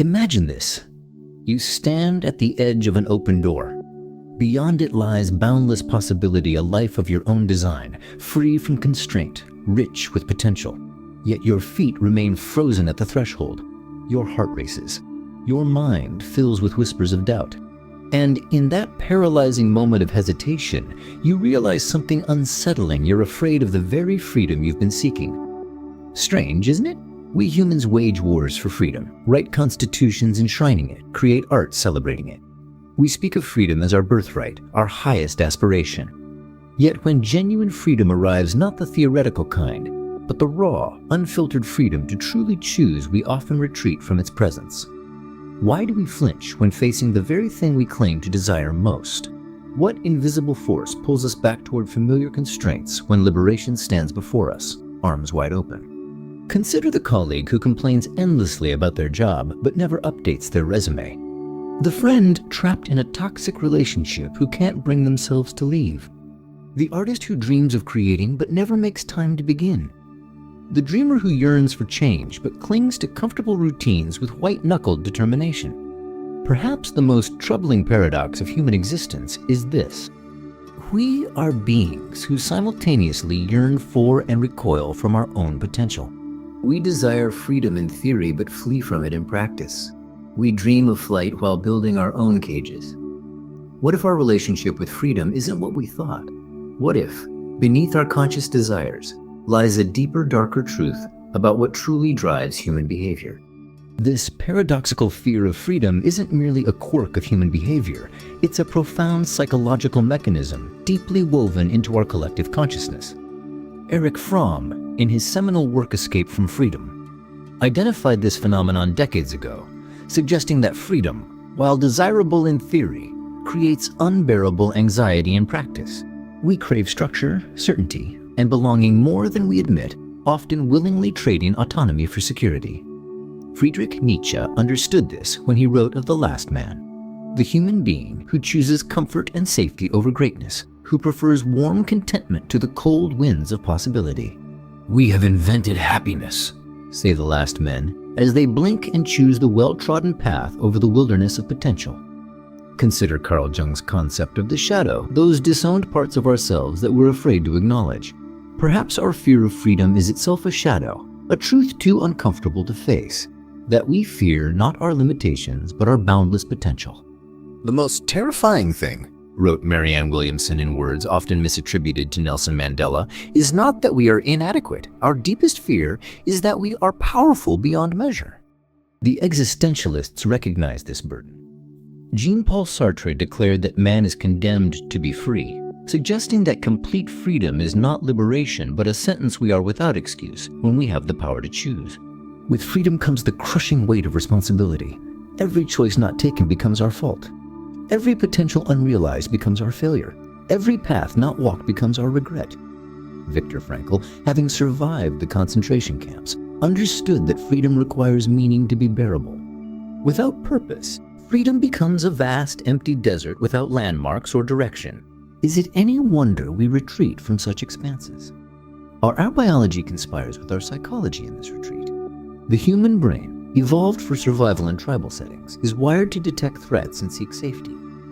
Imagine this. You stand at the edge of an open door. Beyond it lies boundless possibility, a life of your own design, free from constraint, rich with potential. Yet your feet remain frozen at the threshold. Your heart races. Your mind fills with whispers of doubt. And in that paralyzing moment of hesitation, you realize something unsettling. You're afraid of the very freedom you've been seeking. Strange, isn't it? We humans wage wars for freedom, write constitutions enshrining it, create art celebrating it. We speak of freedom as our birthright, our highest aspiration. Yet when genuine freedom arrives, not the theoretical kind, but the raw, unfiltered freedom to truly choose, we often retreat from its presence. Why do we flinch when facing the very thing we claim to desire most? What invisible force pulls us back toward familiar constraints when liberation stands before us, arms wide open? Consider the colleague who complains endlessly about their job but never updates their resume. The friend trapped in a toxic relationship who can't bring themselves to leave. The artist who dreams of creating but never makes time to begin. The dreamer who yearns for change but clings to comfortable routines with white-knuckled determination. Perhaps the most troubling paradox of human existence is this. We are beings who simultaneously yearn for and recoil from our own potential. We desire freedom in theory but flee from it in practice. We dream of flight while building our own cages. What if our relationship with freedom isn't what we thought? What if, beneath our conscious desires, lies a deeper, darker truth about what truly drives human behavior? This paradoxical fear of freedom isn't merely a quirk of human behavior. It's a profound psychological mechanism deeply woven into our collective consciousness. Erich Fromm, in his seminal work Escape from Freedom, identified this phenomenon decades ago, suggesting that freedom, while desirable in theory, creates unbearable anxiety in practice. We crave structure, certainty, and belonging more than we admit, often willingly trading autonomy for security. Friedrich Nietzsche understood this when he wrote of the last man, the human being who chooses comfort and safety over greatness, who prefers warm contentment to the cold winds of possibility. We have invented happiness, say the last men, as they blink and choose the well-trodden path over the wilderness of potential. Consider Carl Jung's concept of the shadow, those disowned parts of ourselves that we're afraid to acknowledge. Perhaps our fear of freedom is itself a shadow, a truth too uncomfortable to face, that we fear not our limitations but our boundless potential. The most terrifying thing, wrote Marianne Williamson in words often misattributed to Nelson Mandela, is not that we are inadequate. Our deepest fear is that we are powerful beyond measure. The existentialists recognize this burden. Jean-Paul Sartre declared that man is condemned to be free, suggesting that complete freedom is not liberation but a sentence we are without excuse when we have the power to choose. With freedom comes the crushing weight of responsibility. Every choice not taken becomes our fault. Every potential unrealized becomes our failure. Every path not walked becomes our regret. Viktor Frankl, having survived the concentration camps, understood that freedom requires meaning to be bearable. Without purpose, freedom becomes a vast, empty desert without landmarks or direction. Is it any wonder we retreat from such expanses? Our biology conspires with our psychology in this retreat. The human brain, evolved for survival in tribal settings, is wired to detect threats and seek safety.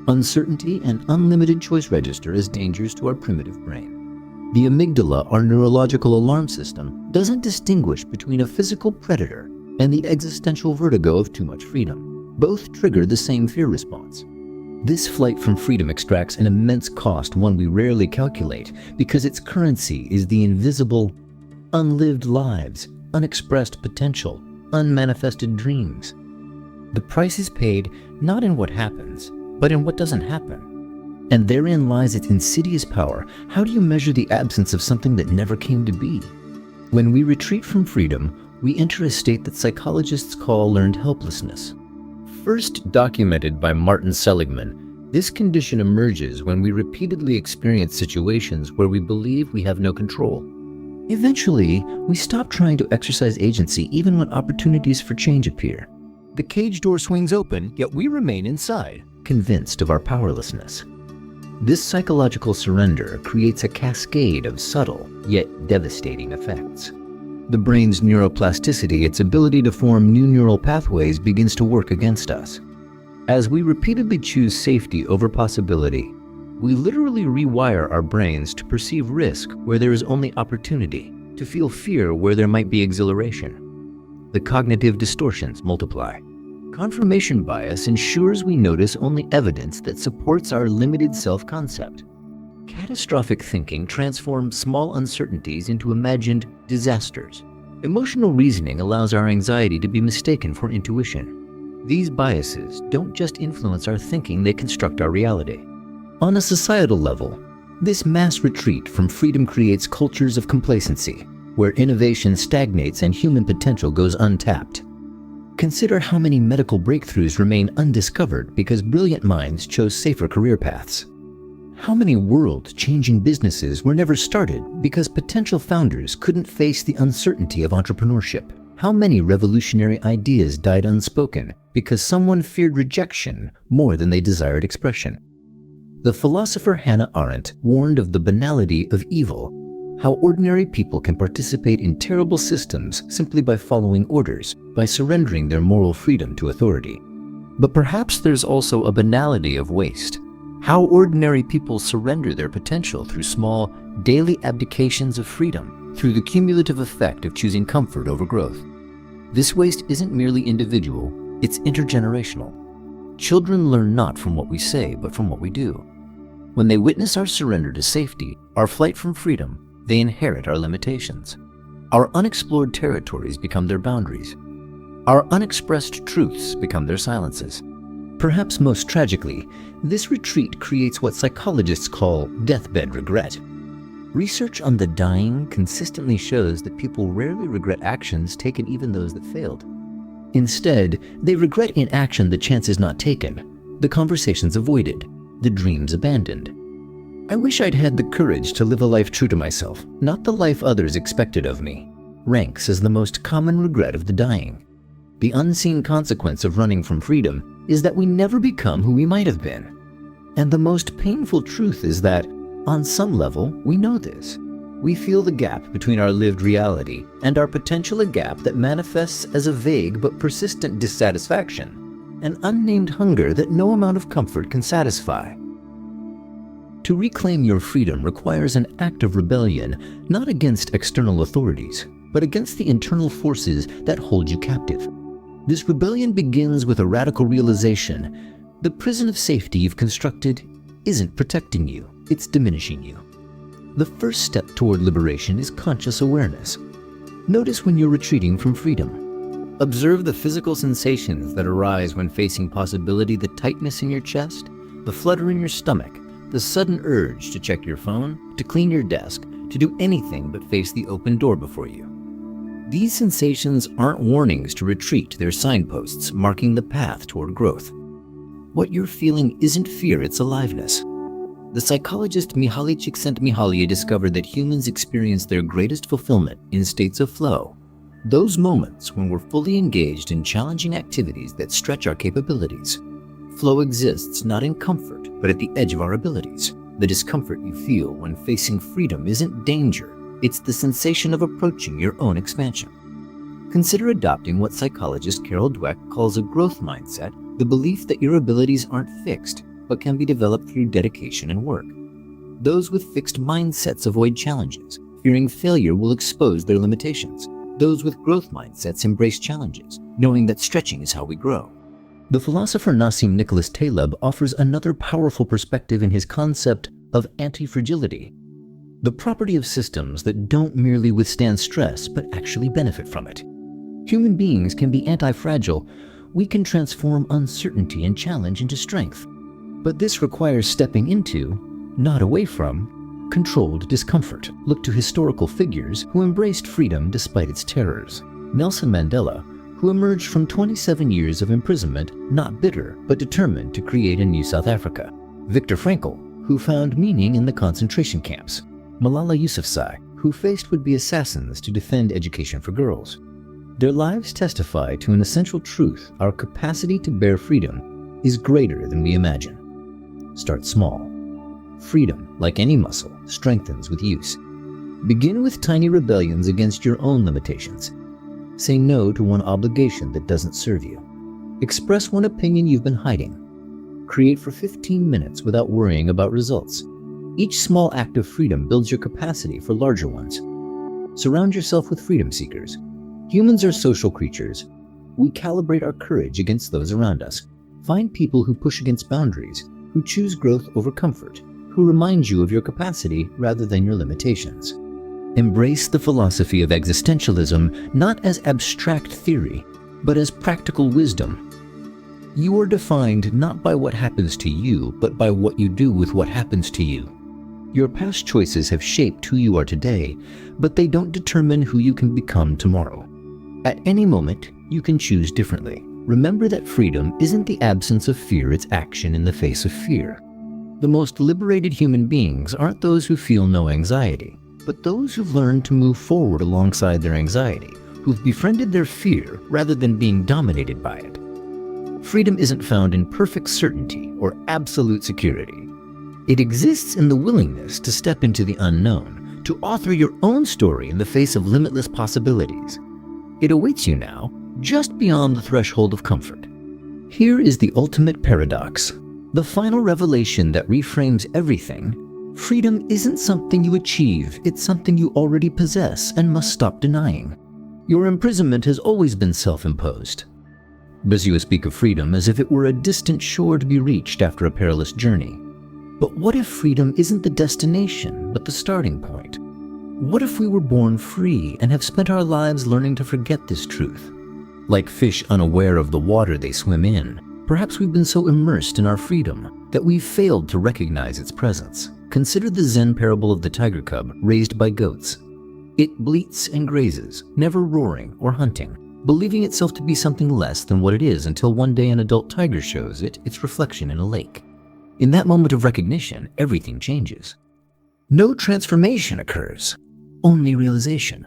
Uncertainty and unlimited choice register as dangers to our primitive brain. The amygdala, our neurological alarm system, doesn't distinguish between a physical predator and the existential vertigo of too much freedom. Both trigger the same fear response. This flight from freedom extracts an immense cost, one we rarely calculate, because its currency is the invisible, unlived lives, unexpressed potential, unmanifested dreams. The price is paid not in what happens, but in what doesn't happen. And therein lies its insidious power. How do you measure the absence of something that never came to be? When we retreat from freedom, we enter a state that psychologists call learned helplessness. First documented by Martin Seligman, this condition emerges when we repeatedly experience situations where we believe we have no control. Eventually, we stop trying to exercise agency even when opportunities for change appear. The cage door swings open, yet we remain inside, convinced of our powerlessness. This psychological surrender creates a cascade of subtle, yet devastating effects. The brain's neuroplasticity, its ability to form new neural pathways, begins to work against us. As we repeatedly choose safety over possibility, we literally rewire our brains to perceive risk where there is only opportunity, to feel fear where there might be exhilaration. The cognitive distortions multiply. Confirmation bias ensures we notice only evidence that supports our limited self-concept. Catastrophic thinking transforms small uncertainties into imagined disasters. Emotional reasoning allows our anxiety to be mistaken for intuition. These biases don't just influence our thinking, they construct our reality. On a societal level, this mass retreat from freedom creates cultures of complacency, where innovation stagnates and human potential goes untapped. Consider how many medical breakthroughs remain undiscovered because brilliant minds chose safer career paths. How many world-changing businesses were never started because potential founders couldn't face the uncertainty of entrepreneurship? How many revolutionary ideas died unspoken because someone feared rejection more than they desired expression? The philosopher Hannah Arendt warned of the banality of evil, how ordinary people can participate in terrible systems simply by following orders, by surrendering their moral freedom to authority. But perhaps there's also a banality of waste, how ordinary people surrender their potential through small, daily abdications of freedom, through the cumulative effect of choosing comfort over growth. This waste isn't merely individual, it's intergenerational. Children learn not from what we say, but from what we do. When they witness our surrender to safety, our flight from freedom, they inherit our limitations. Our unexplored territories become their boundaries. Our unexpressed truths become their silences. Perhaps most tragically, this retreat creates what psychologists call deathbed regret. Research on the dying consistently shows that people rarely regret actions taken, even those that failed. Instead, they regret inaction, the chances not taken, the conversations avoided, the dreams abandoned. I wish I'd had the courage to live a life true to myself, not the life others expected of me, ranks as the most common regret of the dying. The unseen consequence of running from freedom is that we never become who we might have been. And the most painful truth is that, on some level, we know this. We feel the gap between our lived reality and our potential, a gap that manifests as a vague but persistent dissatisfaction, an unnamed hunger that no amount of comfort can satisfy. To reclaim your freedom requires an act of rebellion, not against external authorities, but against the internal forces that hold you captive. This rebellion begins with a radical realization: the prison of safety you've constructed isn't protecting you, it's diminishing you. The first step toward liberation is conscious awareness. Notice when you're retreating from freedom. Observe the physical sensations that arise when facing possibility: the tightness in your chest, the flutter in your stomach, the sudden urge to check your phone, to clean your desk, to do anything but face the open door before you. These sensations aren't warnings to retreat, they're signposts marking the path toward growth. What you're feeling isn't fear, it's aliveness. The psychologist Mihaly Csikszentmihalyi discovered that humans experience their greatest fulfillment in states of flow, those moments when we're fully engaged in challenging activities that stretch our capabilities. Flow exists not in comfort, but at the edge of our abilities. The discomfort you feel when facing freedom isn't danger, it's the sensation of approaching your own expansion. Consider adopting what psychologist Carol Dweck calls a growth mindset, the belief that your abilities aren't fixed, but can be developed through dedication and work. Those with fixed mindsets avoid challenges, fearing failure will expose their limitations. Those with growth mindsets embrace challenges, knowing that stretching is how we grow. The philosopher Nassim Nicholas Taleb offers another powerful perspective in his concept of anti-fragility, the property of systems that don't merely withstand stress but actually benefit from it. Human beings can be anti-fragile. We can transform uncertainty and challenge into strength. But this requires stepping into, not away from, controlled discomfort. Look to historical figures who embraced freedom despite its terrors. Nelson Mandela, who emerged from 27 years of imprisonment, not bitter, but determined to create a new South Africa. Viktor Frankl, who found meaning in the concentration camps. Malala Yousafzai, who faced would-be assassins to defend education for girls. Their lives testify to an essential truth: our capacity to bear freedom is greater than we imagine. Start small. Freedom, like any muscle, strengthens with use. Begin with tiny rebellions against your own limitations. Say no to one obligation that doesn't serve you. Express one opinion you've been hiding. Create for 15 minutes without worrying about results. Each small act of freedom builds your capacity for larger ones. Surround yourself with freedom seekers. Humans are social creatures. We calibrate our courage against those around us. Find people who push against boundaries, who choose growth over comfort, who remind you of your capacity rather than your limitations. Embrace the philosophy of existentialism not as abstract theory, but as practical wisdom. You are defined not by what happens to you, but by what you do with what happens to you. Your past choices have shaped who you are today, but they don't determine who you can become tomorrow. At any moment, you can choose differently. Remember that freedom isn't the absence of fear, it's action in the face of fear. The most liberated human beings aren't those who feel no anxiety, but those who've learned to move forward alongside their anxiety, who've befriended their fear rather than being dominated by it. Freedom isn't found in perfect certainty or absolute security. It exists in the willingness to step into the unknown, to author your own story in the face of limitless possibilities. It awaits you now, just beyond the threshold of comfort. Here is the ultimate paradox, the final revelation that reframes everything. Freedom isn't something you achieve, it's something you already possess and must stop denying. Your imprisonment has always been self-imposed. Busius speak of freedom as if it were a distant shore to be reached after a perilous journey. But what if freedom isn't the destination, but the starting point? What if we were born free and have spent our lives learning to forget this truth? Like fish unaware of the water they swim in, perhaps we've been so immersed in our freedom that we've failed to recognize its presence. Consider the Zen parable of the tiger cub raised by goats. It bleats and grazes, never roaring or hunting, believing itself to be something less than what it is until one day an adult tiger shows it its reflection in a lake. In that moment of recognition, everything changes. No transformation occurs, only realization.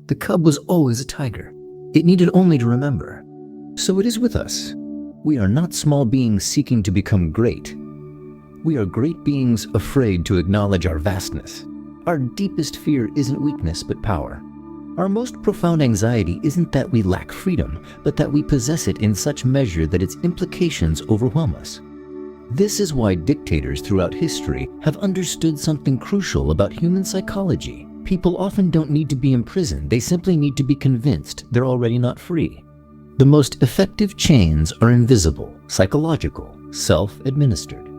The cub was always a tiger. It needed only to remember. So it is with us. We are not small beings seeking to become great. We are great beings afraid to acknowledge our vastness. Our deepest fear isn't weakness but power. Our most profound anxiety isn't that we lack freedom, but that we possess it in such measure that its implications overwhelm us. This is why dictators throughout history have understood something crucial about human psychology. People often don't need to be imprisoned, they simply need to be convinced they're already not free. The most effective chains are invisible, psychological, self-administered.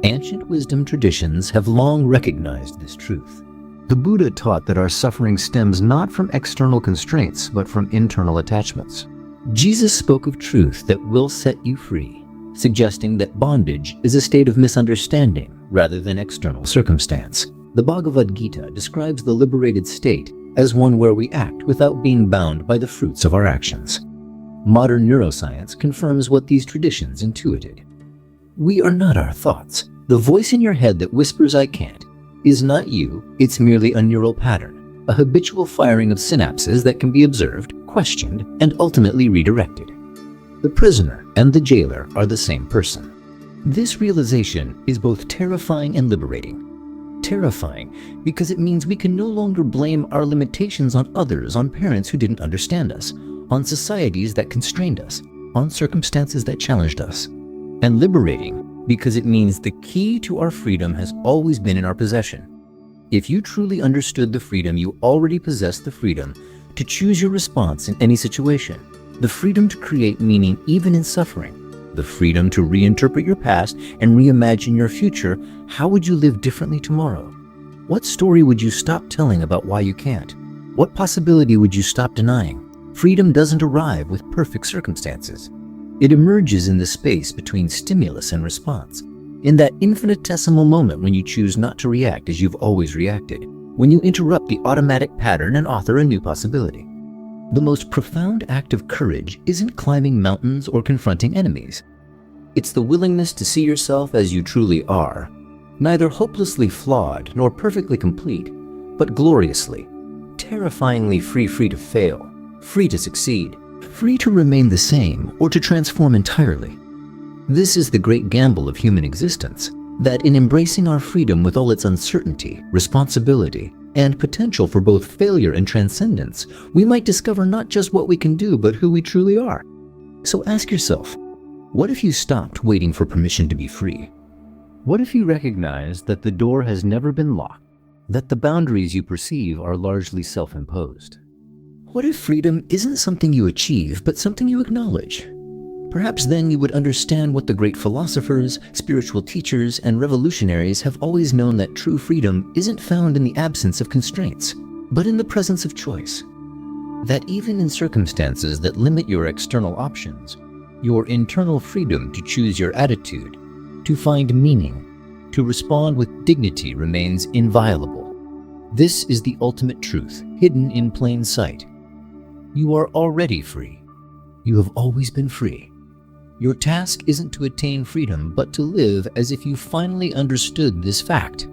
Ancient wisdom traditions have long recognized this truth. The Buddha taught that our suffering stems not from external constraints, but from internal attachments. Jesus spoke of truth that will set you free, suggesting that bondage is a state of misunderstanding rather than external circumstance. The Bhagavad Gita describes the liberated state as one where we act without being bound by the fruits of our actions. Modern neuroscience confirms what these traditions intuited. We are not our thoughts. The voice in your head that whispers "I can't" is not you, it's merely a neural pattern, a habitual firing of synapses that can be observed, questioned, and ultimately redirected. The prisoner and the jailer are the same person. This realization is both terrifying and liberating. Terrifying because it means we can no longer blame our limitations on others, on parents who didn't understand us, on societies that constrained us, on circumstances that challenged us. And liberating because it means the key to our freedom has always been in our possession. If you truly understood the freedom, you already possess the freedom to choose your response in any situation, the freedom to create meaning even in suffering, the freedom to reinterpret your past and reimagine your future. How would you live differently tomorrow? What story would you stop telling about why you can't? What possibility would you stop denying? Freedom doesn't arrive with perfect circumstances. It emerges in the space between stimulus and response, in that infinitesimal moment when you choose not to react as you've always reacted, when you interrupt the automatic pattern and author a new possibility. The most profound act of courage isn't climbing mountains or confronting enemies. It's the willingness to see yourself as you truly are, neither hopelessly flawed nor perfectly complete, but gloriously, terrifyingly free to fail, free to succeed, free to remain the same or to transform entirely. This is the great gamble of human existence, That in embracing our freedom with all its uncertainty, responsibility, and potential for both failure and transcendence, we might discover not just what we can do, but who we truly are. So ask yourself, what if you stopped waiting for permission to be free? What if you recognize that the door has never been locked, that the boundaries you perceive are largely self-imposed? What if freedom isn't something you achieve, but something you acknowledge? Perhaps then you would understand what the great philosophers, spiritual teachers, and revolutionaries have always known, that true freedom isn't found in the absence of constraints, but in the presence of choice. That even in circumstances that limit your external options, your internal freedom to choose your attitude, to find meaning, to respond with dignity remains inviolable. This is the ultimate truth, hidden in plain sight. You are already free. You have always been free. Your task isn't to attain freedom, but to live as if you finally understood this fact.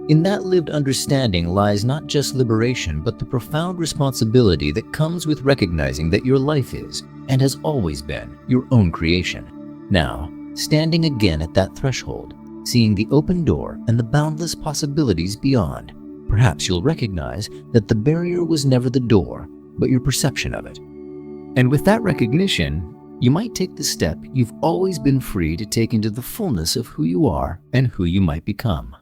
In that lived understanding lies not just liberation, but the profound responsibility that comes with recognizing that your life is, and has always been, your own creation. Now, standing again at that threshold, seeing the open door and the boundless possibilities beyond, perhaps you'll recognize that the barrier was never the door, but your perception of it. And with that recognition, you might take the step you've always been free to take into the fullness of who you are and who you might become.